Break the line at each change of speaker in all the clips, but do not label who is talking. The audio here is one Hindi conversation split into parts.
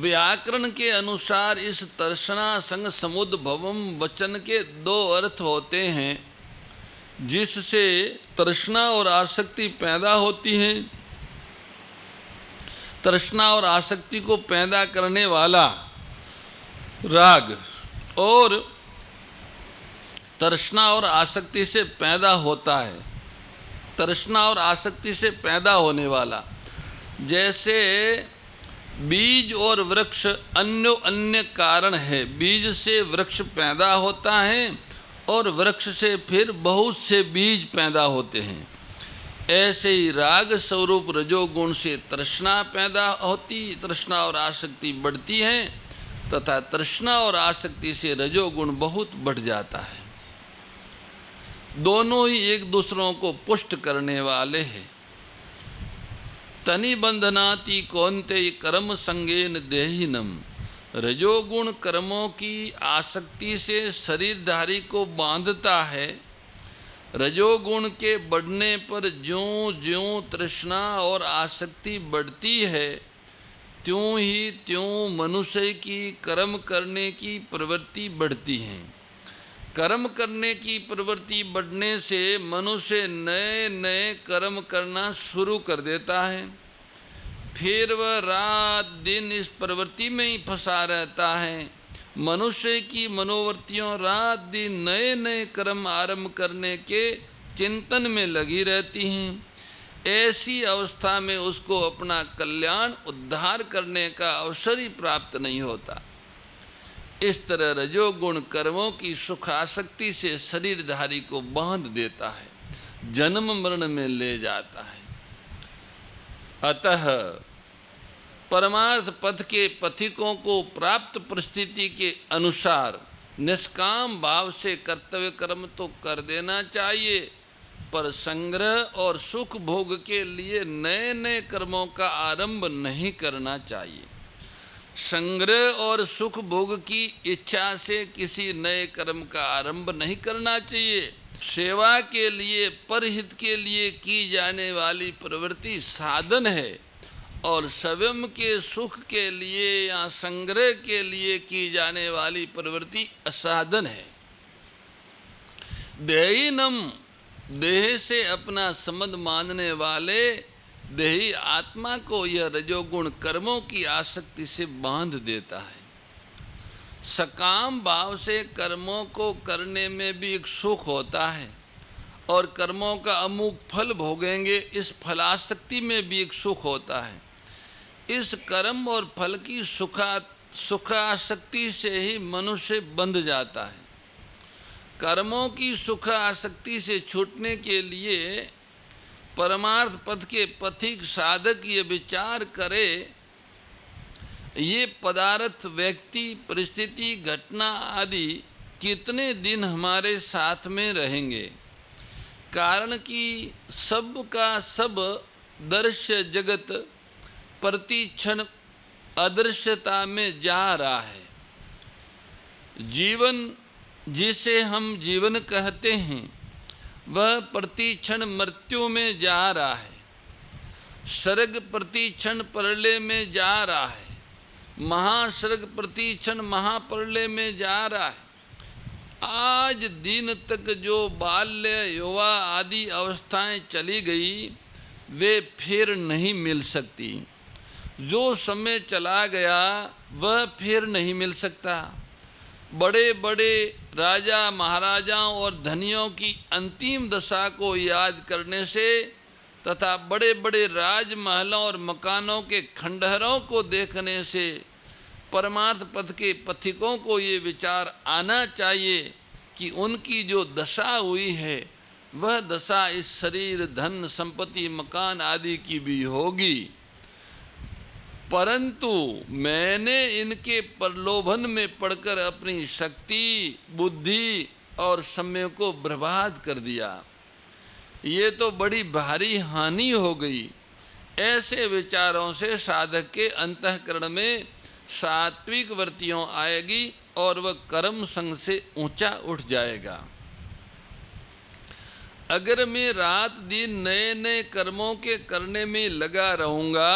व्याकरण के अनुसार इस तृष्णा संग समुद्भवम वचन के दो अर्थ होते हैं, जिससे तृष्णा और आसक्ति पैदा होती है। तृष्णा और आसक्ति को पैदा करने वाला राग और तृष्णा और आसक्ति से पैदा होता है। तृष्णा और आसक्ति से पैदा होने वाला, जैसे बीज और वृक्ष अन्यो अन्य कारण है। बीज से वृक्ष पैदा होता है और वृक्ष से फिर बहुत से बीज पैदा होते हैं। ऐसे ही राग स्वरूप रजोगुण से तृष्णा पैदा होती, तृष्णा और आसक्ति बढ़ती है, तथा तृष्णा और आसक्ति से रजोगुण बहुत बढ़ जाता है। दोनों ही एक दूसरों को पुष्ट करने वाले हैं। तनि बंधनाति कौन्तेय कर्म संगेन देहिनम। रजोगुण कर्मों की आसक्ति से शरीरधारी को बांधता है। रजोगुण के बढ़ने पर ज्यों ज्यों तृष्णा और आसक्ति बढ़ती है, त्यों ही त्यों मनुष्य की कर्म करने की प्रवृत्ति बढ़ती है। कर्म करने की प्रवृत्ति बढ़ने से मनुष्य नए नए कर्म करना शुरू कर देता है। फिर वह रात दिन इस प्रवृत्ति में ही फंसा रहता है। मनुष्य की मनोवृत्तियों रात दिन नए नए कर्म आरंभ करने के चिंतन में लगी रहती हैं। ऐसी अवस्था में उसको अपना कल्याण उद्धार करने का अवसर ही प्राप्त नहीं होता। इस तरह रजोगुण कर्मों की सुख आसक्ति से शरीरधारी को बांध देता है, जन्म मरण में ले जाता है। अतः परमार्थ पथ के पथिकों को प्राप्त परिस्थिति के अनुसार निष्काम भाव से कर्तव्य कर्म तो कर देना चाहिए, पर संग्रह और सुख भोग के लिए नए नए कर्मों का आरंभ नहीं करना चाहिए। संग्रह और सुख भोग की इच्छा से किसी नए कर्म का आरंभ नहीं करना चाहिए। सेवा के लिए, परहित के लिए की जाने वाली प्रवृत्ति साधन है, और स्वयं के सुख के लिए या संग्रह के लिए की जाने वाली प्रवृत्ति असाधन है। देहिनम, देह से अपना संबंध मानने वाले देही आत्मा को यह रजोगुण कर्मों की आसक्ति से बांध देता है। सकाम भाव से कर्मों को करने में भी एक सुख होता है, और कर्मों का अमुक फल भोगेंगे इस फलासक्ति में भी एक सुख होता है। इस कर्म और फल की सुखासक्ति से ही मनुष्य बंध जाता है। कर्मों की सुख आसक्ति से छूटने के लिए परमार्थ पथ के पथिक साधक ये विचार करे, ये पदार्थ, व्यक्ति, परिस्थिति, घटना आदि कितने दिन हमारे साथ में रहेंगे। कारण कि सब का सब दृश्य जगत प्रति क्षण अदृश्यता में जा रहा है। जीवन जिसे हम जीवन कहते हैं, वह प्रति क्षण मृत्यु में जा रहा है। सर्ग प्रति क्षण प्रलय में जा रहा है। महासर्ग प्रति क्षण महाप्रलय में जा रहा है। आज दिन तक जो बाल्य, युवा आदि अवस्थाएं चली गई, वे फिर नहीं मिल सकती। जो समय चला गया वह फिर नहीं मिल सकता। बड़े बड़े राजा महाराजाओं और धनियों की अंतिम दशा को याद करने से तथा बड़े बड़े राजमहलों और मकानों के खंडहरों को देखने से परमार्थ पथ के पथिकों को ये विचार आना चाहिए कि उनकी जो दशा हुई है वह दशा इस शरीर, धन, संपत्ति, मकान आदि की भी होगी, परंतु मैंने इनके प्रलोभन में पड़कर अपनी शक्ति, बुद्धि और समय को बर्बाद कर दिया। ये तो बड़ी भारी हानि हो गई। ऐसे विचारों से साधक के अंतःकरण में सात्विक वृत्तियों आएगी और वह कर्म संग से ऊंचा उठ जाएगा। अगर मैं रात दिन नए नए कर्मों के करने में लगा रहूँगा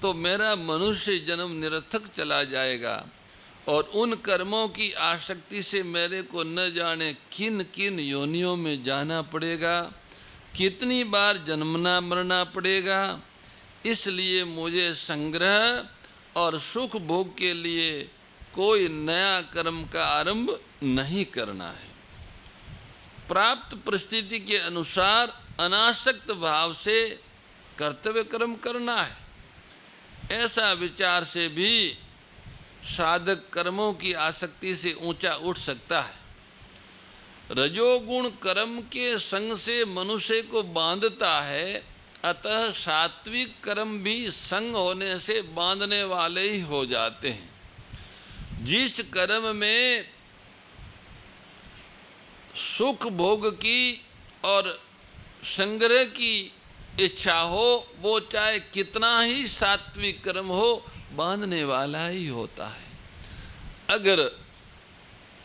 तो मेरा मनुष्य जन्म निरर्थक चला जाएगा और उन कर्मों की आसक्ति से मेरे को न जाने किन किन योनियों में जाना पड़ेगा, कितनी बार जन्मना मरना पड़ेगा। इसलिए मुझे संग्रह और सुख भोग के लिए कोई नया कर्म का आरंभ नहीं करना है। प्राप्त परिस्थिति के अनुसार अनासक्त भाव से कर्तव्य कर्म करना है। ऐसा विचार से भी साधक कर्मों की आसक्ति से ऊंचा उठ सकता है। रजोगुण कर्म के संग से मनुष्य को बांधता है, अतः सात्विक कर्म भी संग होने से बांधने वाले ही हो जाते हैं। जिस कर्म में सुख भोग की और संग्रह की इच्छा हो, वो चाहे कितना ही सात्विक कर्म हो, बांधने वाला ही होता है। अगर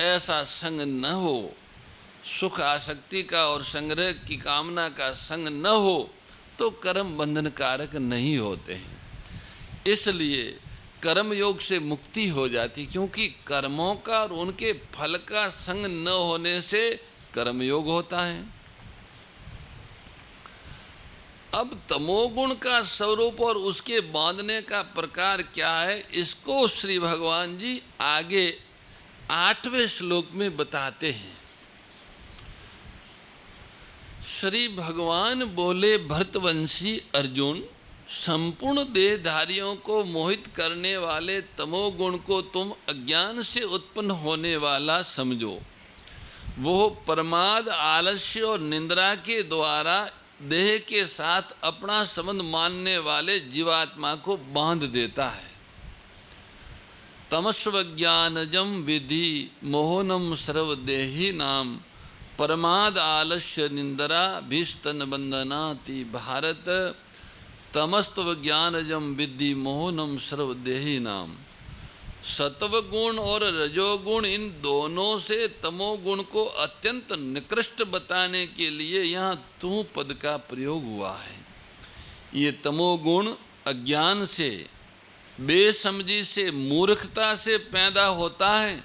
ऐसा संग न हो, सुख आसक्ति का और संग्रह की कामना का संग न हो, तो कर्म बंधन कारक नहीं होते हैं। इसलिए कर्म योग से मुक्ति हो जाती, क्योंकि कर्मों का और उनके फल का संग न होने से कर्म योग होता है। अब तमोगुण का स्वरूप और उसके बांधने का प्रकार क्या है, इसको श्री भगवान जी आगे 8वें श्लोक में बताते हैं। श्री भगवान बोले, भरतवंशी अर्जुन, संपूर्ण देहधारियों को मोहित करने वाले तमोगुण को तुम अज्ञान से उत्पन्न होने वाला समझो। वो प्रमाद, आलस्य और निंद्रा के द्वारा देह के साथ अपना संबंध मानने वाले जीवात्मा को बांध देता है। तमस्वज्ञानजम विधि मोहनम सर्वदेही नाम, प्रमाद आलस्य निंद्रा भीस्तन बंधनाति भारत, तमस्तव ज्ञानजम विद्धि मोहनम सर्वदेही नाम। सत्वगुण और रजोगुण, इन दोनों से तमोगुण को अत्यंत निकृष्ट बताने के लिए यहाँ तू पद का प्रयोग हुआ है। ये तमोगुण अज्ञान से, बेसमझी से, मूर्खता से पैदा होता है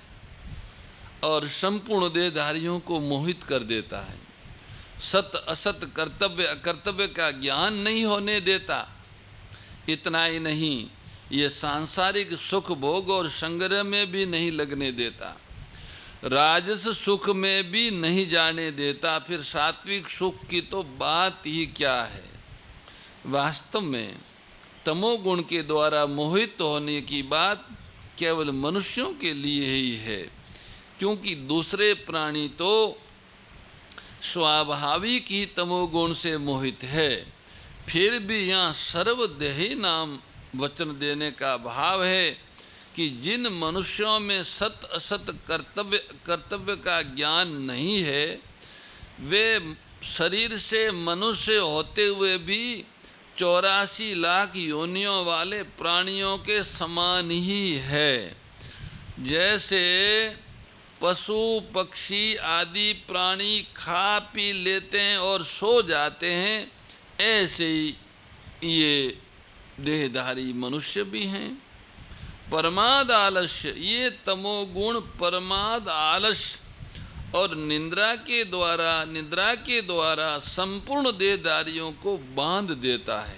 और संपूर्ण देहधारियों को मोहित कर देता है। सत असत, कर्तव्य अकर्तव्य का ज्ञान नहीं होने देता। इतना ही नहीं, ये सांसारिक सुख भोग और संग्रह में भी नहीं लगने देता, राजस सुख में भी नहीं जाने देता, फिर सात्विक सुख की तो बात ही क्या है। वास्तव में तमोगुण के द्वारा मोहित होने की बात केवल मनुष्यों के लिए ही है, क्योंकि दूसरे प्राणी तो स्वाभाविक ही तमोगुण से मोहित है। फिर भी यहाँ सर्वदेही नाम वचन देने का भाव है कि जिन मनुष्यों में सत असत कर्तव्य का ज्ञान नहीं है, वे शरीर से मनुष्य होते हुए भी 84 लाख योनियों वाले प्राणियों के समान ही है। जैसे पशु पक्षी आदि प्राणी खा पी लेते हैं और सो जाते हैं, ऐसे ही ये देहधारी मनुष्य भी हैं। प्रमाद आलस्य, ये तमोगुण प्रमाद आलस्य और निद्रा के द्वारा संपूर्ण देहधारियों को बांध देता है।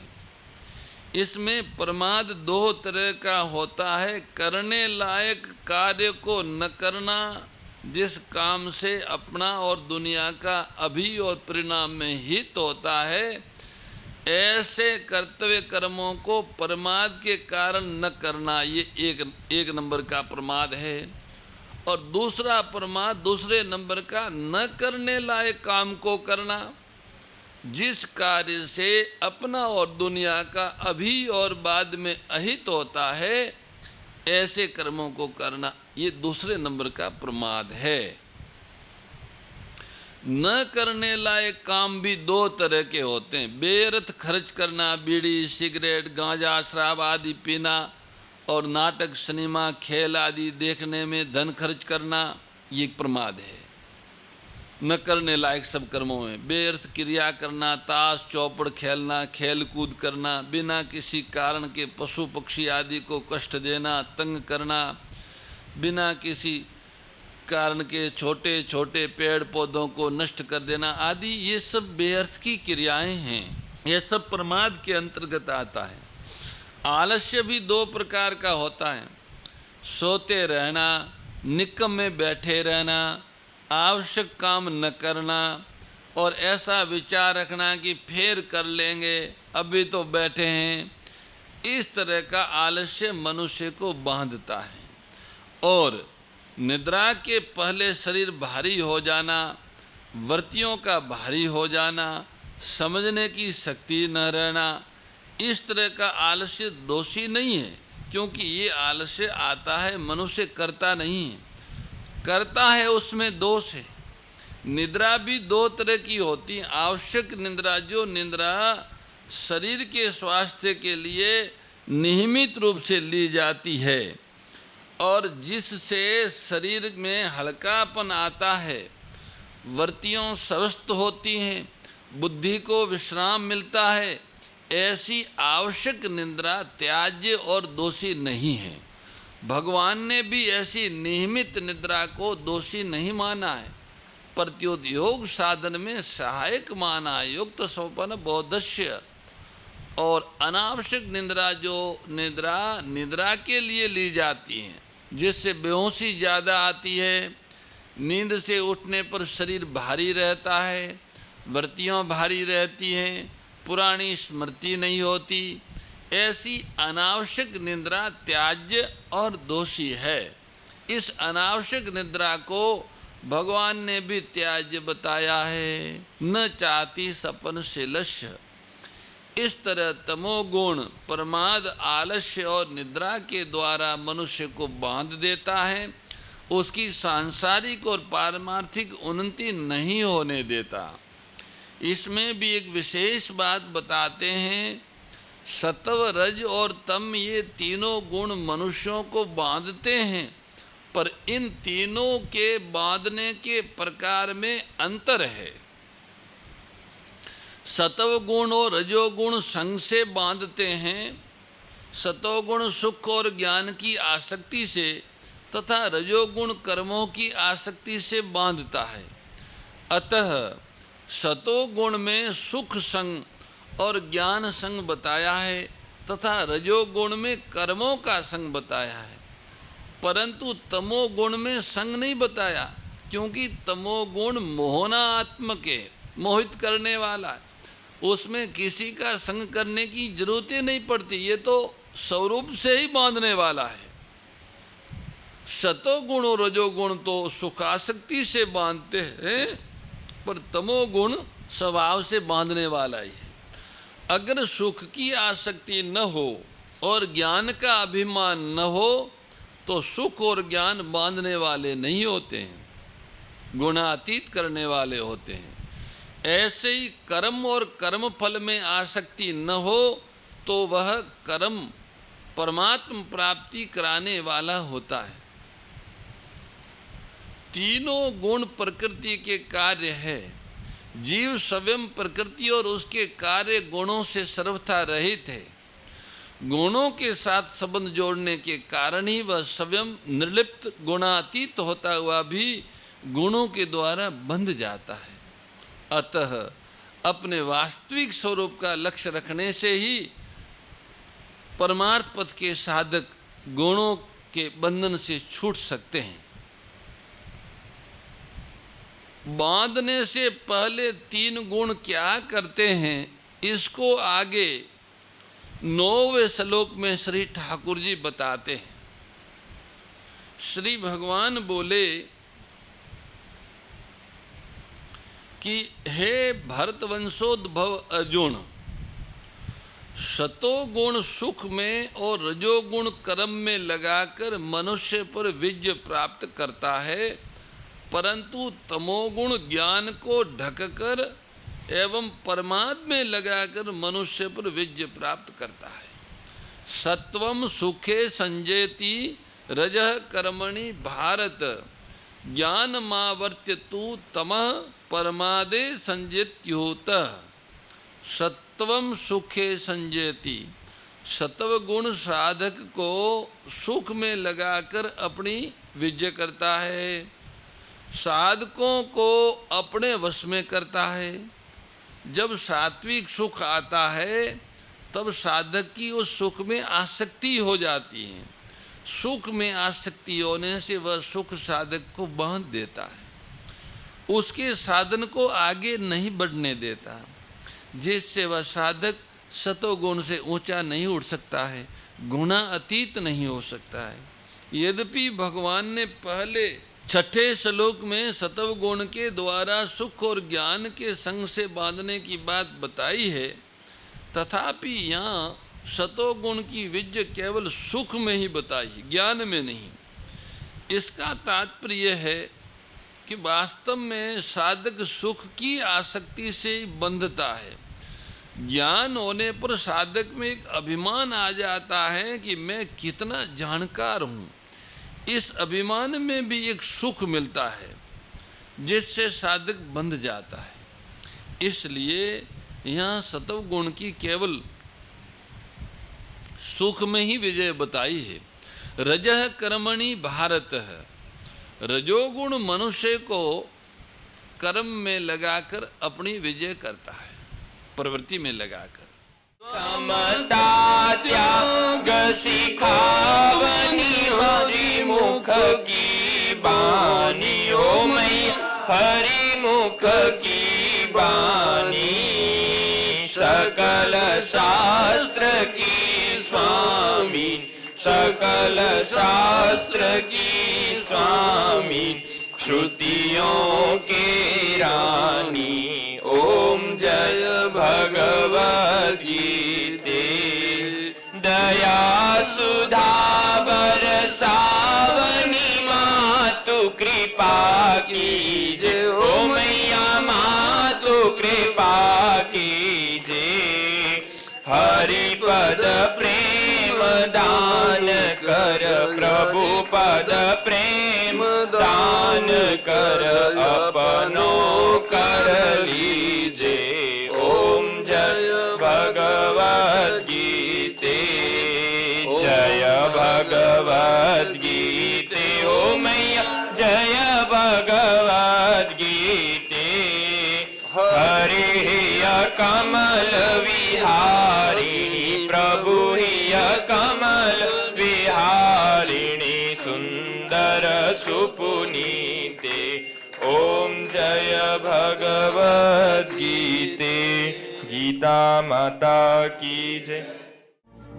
इसमें प्रमाद 2 तरह का होता है। करने लायक कार्य को न करना, जिस काम से अपना और दुनिया का अभी और परिणाम में हित होता है, ऐसे कर्तव्य कर्मों को प्रमाद के कारण न करना, ये एक नंबर का प्रमाद है। और दूसरा प्रमाद, दूसरे नंबर का, न करने लायक काम को करना, जिस कार्य से अपना और दुनिया का अभी और बाद में अहित होता है, ऐसे कर्मों को करना, ये दूसरे नंबर का प्रमाद है। न करने लायक काम भी 2 तरह के होते हैं। बेअर्थ खर्च करना, बीड़ी सिगरेट गांजा शराब आदि पीना और नाटक सिनेमा खेल आदि देखने में धन खर्च करना, ये प्रमाद है। न करने लायक सब कर्मों में। बेअर्थ क्रिया करना, ताश चौपड़ खेलना, खेल कूद करना, बिना किसी कारण के पशु पक्षी आदि को कष्ट देना, तंग करना, बिना किसी कारण के छोटे छोटे पेड़ पौधों को नष्ट कर देना आदि, ये सब बेअर्थ की क्रियाएं हैं। ये सब प्रमाद के अंतर्गत आता है। आलस्य भी दो प्रकार का होता है, सोते रहना, निकम में बैठे रहना, आवश्यक काम न करना और ऐसा विचार रखना कि फिर कर लेंगे, अभी तो बैठे हैं। इस तरह का आलस्य मनुष्य को बांधता है। और निद्रा के पहले शरीर भारी हो जाना, वृत्तियों का भारी हो जाना, समझने की शक्ति न रहना, इस तरह का आलस्य दोषी नहीं है, क्योंकि ये आलस्य आता है, मनुष्य करता नहीं है, करता है उसमें दोष है। निद्रा भी दो तरह की होती है। आवश्यक निद्रा, जो निद्रा शरीर के स्वास्थ्य के लिए नियमित रूप से ली जाती है और जिससे शरीर में हल्कापन आता है, वृत्तियाँ स्वस्थ होती हैं, बुद्धि को विश्राम मिलता है, ऐसी आवश्यक निद्रा त्याज्य और दोषी नहीं है। भगवान ने भी ऐसी नियमित निद्रा को दोषी नहीं माना है, प्रत्युद्योग साधन में सहायक माना। युक्त स्वपन बोधस्य और अनावश्यक निद्रा, जो निद्रा के लिए ली जाती है, जिससे बेहोशी ज़्यादा आती है, नींद से उठने पर शरीर भारी रहता है, वृत्तियाँ भारी रहती हैं, पुरानी स्मृति नहीं होती, ऐसी अनावश्यक निद्रा त्याज्य और दोषी है। इस अनावश्यक निद्रा को भगवान ने भी त्याज्य बताया है। न चाहती सपन शिलस्य। इस तरह तमोगुण प्रमाद, आलस्य और निद्रा के द्वारा मनुष्य को बांध देता है, उसकी सांसारिक और पारमार्थिक उन्नति नहीं होने देता। इसमें भी एक विशेष बात बताते हैं, सत्व, रज और तम ये तीनों गुण मनुष्यों को बांधते हैं, पर इन तीनों के बांधने के प्रकार में अंतर है। सत्व गुण और रजोगुण संग से बांधते हैं, सतोगुण सुख और ज्ञान की आसक्ति से तथा रजोगुण कर्मों की आसक्ति से बांधता है। अतः सतोगुण में सुख संग और ज्ञान संग बताया है तथा रजोगुण में कर्मों का संग बताया है, परंतु तमोगुण में संग नहीं बताया, क्योंकि तमोगुण मोहनात्मक है, मोहित करने वाला है, उसमें किसी का संग करने की जरूरत ही नहीं पड़ती, ये तो स्वरूप से ही बांधने वाला है। सतोगुण और रजोगुण तो सुखासक्ति से बांधते हैं, पर तमोगुण स्वभाव से बांधने वाला ही है। अगर सुख की आसक्ति न हो और ज्ञान का अभिमान न हो तो सुख और ज्ञान बांधने वाले नहीं होते हैं, गुणातीत करने वाले होते हैं। ऐसे ही कर्म और कर्म फल में आसक्ति न हो तो वह कर्म परमात्म प्राप्ति कराने वाला होता है। तीनों गुण प्रकृति के कार्य है। जीव स्वयं प्रकृति और उसके कार्य गुणों से सर्वथा रहित है। गुणों के साथ संबंध जोड़ने के कारण ही वह स्वयं निर्लिप्त गुणातीत होता हुआ भी गुणों के द्वारा बंध जाता है। अतः अपने वास्तविक स्वरूप का लक्ष्य रखने से ही परमार्थ पथ के साधक गुणों के बंधन से छूट सकते हैं। बांधने से पहले तीन गुण क्या करते हैं, इसको आगे 9वें श्लोक में श्री ठाकुर जी बताते हैं। श्री भगवान बोले कि हे भरतवंशोद्भव अर्जुन, सतोगुण सुख में और रजोगुण कर्म में लगाकर मनुष्य पर विजय प्राप्त करता है, परंतु तमोगुण ज्ञान को ढककर एवं परमात्मा में लगाकर मनुष्य पर विजय प्राप्त करता है। सत्वम सुखे संजयति रजः कर्मणि भारत ज्ञानमावर्त्य तु तमः परमादे संजयत्युतः सत्वम सुखे संजयति। सत्व गुण साधक को सुख में लगाकर अपनी विजय करता है, साधकों को अपने वश में करता है। जब सात्विक सुख आता है तब साधक की उस सुख में आसक्ति हो जाती है। सुख में आसक्ति होने से वह सुख साधक को बांध देता है, उसके साधन को आगे नहीं बढ़ने देता, जिससे वह साधक सतोगुण से ऊंचा नहीं उठ सकता है, गुणा अतीत नहीं हो सकता है। यद्यपि भगवान ने पहले छठे श्लोक में सत्व गुण के द्वारा सुख और ज्ञान के संग से बांधने की बात बताई है, तथापि यहाँ सतोगुण की विजय केवल सुख में ही बताई है, ज्ञान में नहीं। इसका तात्पर्य है कि वास्तव में साधक सुख की आसक्ति से बंधता है। ज्ञान होने पर साधक में एक अभिमान आ जाता है कि मैं कितना जानकार हूँ। इस अभिमान में भी एक सुख मिलता है जिससे साधक बंध जाता है। इसलिए यहाँ सत्व गुण की केवल सुख में ही विजय बताई है। रजः कर्मणि भारत है, रजोगुण मनुष्य को कर्म में लगाकर अपनी विजय करता है, प्रवृत्ति में लगाकर।
समता त्याग सिखावनी हरि मुख की बानी, ओ मैया हरि मुख की बानी। सकल शास्त्र की स्वामी, सकल शास्त्र की स्वामी, श्रुतियों के रानी। ओम जय भगवद गीते। दया सुधा बरसावनी मातु कृपा कीजे, ओ मैया मातु कृपा कीजे। हरि पद प्रेम दान कर, प्रभु पद प्रेम दान कर, अपनो कर लीजे। ओम जय भगवद गीते, जय भगवद गीते। ओ मैया जय भगवद गीते। हरि कमल विहारिणी, प्रभु कमल विहारिणी, सुंदर सुपुनीते। ओम जय भगवद गीते। गीता माता की जय।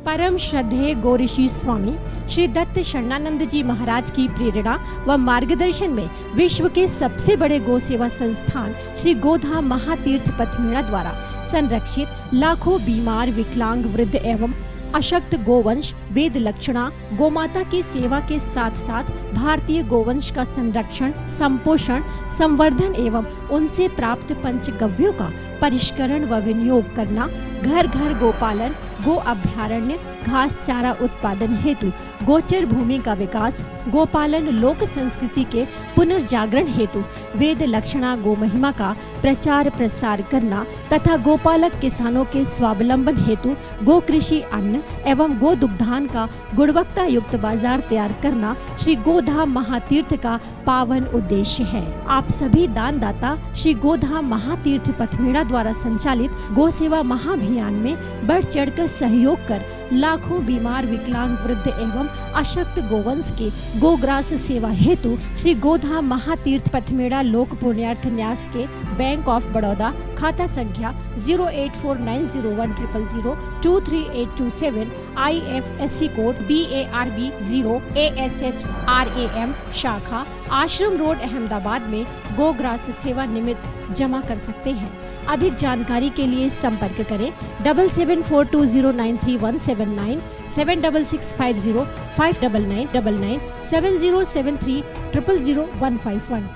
परम श्रद्धेय गौरीशी स्वामी श्री दत्त शरणानंद जी महाराज की प्रेरणा व मार्गदर्शन में विश्व के सबसे बड़े गौ सेवा संस्थान श्री गोधाम महातीर्थ पथमेड़ा द्वारा संरक्षित लाखों बीमार, विकलांग, वृद्ध एवं अशक्त गोवंश वेद लक्षणा गोमाता की सेवा के साथ साथ भारतीय गोवंश का संरक्षण, संपोषण, संवर्धन एवं उनसे प्राप्त पंचगव्यों का परिष्करण व विनियोग करना, घर घर गोपालन, गो अभ्यारण्य, घास चारा उत्पादन हेतु गोचर भूमि का विकास, गोपालन लोक संस्कृति के पुनर्जागरण हेतु वेद लक्षणा गो महिमा का प्रचार प्रसार करना तथा गोपालक किसानों के स्वावलंबन हेतु गो कृषि अन्न एवं गो दुग्धान का गुणवत्ता युक्त बाजार तैयार करना श्री गोधाम महातीर्थ का पावन उद्देश्य है। आप सभी दानदाता श्री गोधाम महातीर्थ पथमेड़ा द्वारा संचालित गो सेवा महाअभियान में बढ़ चढ़कर सहयोग कर लाखों बीमार, विकलांग, वृद्ध एवं अशक्त गोवंश के गोग्रास सेवा हेतु श्री गोधाम महातीर्थ पथमेड़ा लोक पुण्यार्थ न्यास के बैंक ऑफ बड़ौदा खाता संख्या 084901000238827 IFSC कोड BARB 0 ASHRAM शाखा आश्रम रोड अहमदाबाद में गोग्रास सेवा निमित्त जमा कर सकते हैं। अधिक जानकारी के लिए संपर्क करें 7742093179 7665059999 7073000151।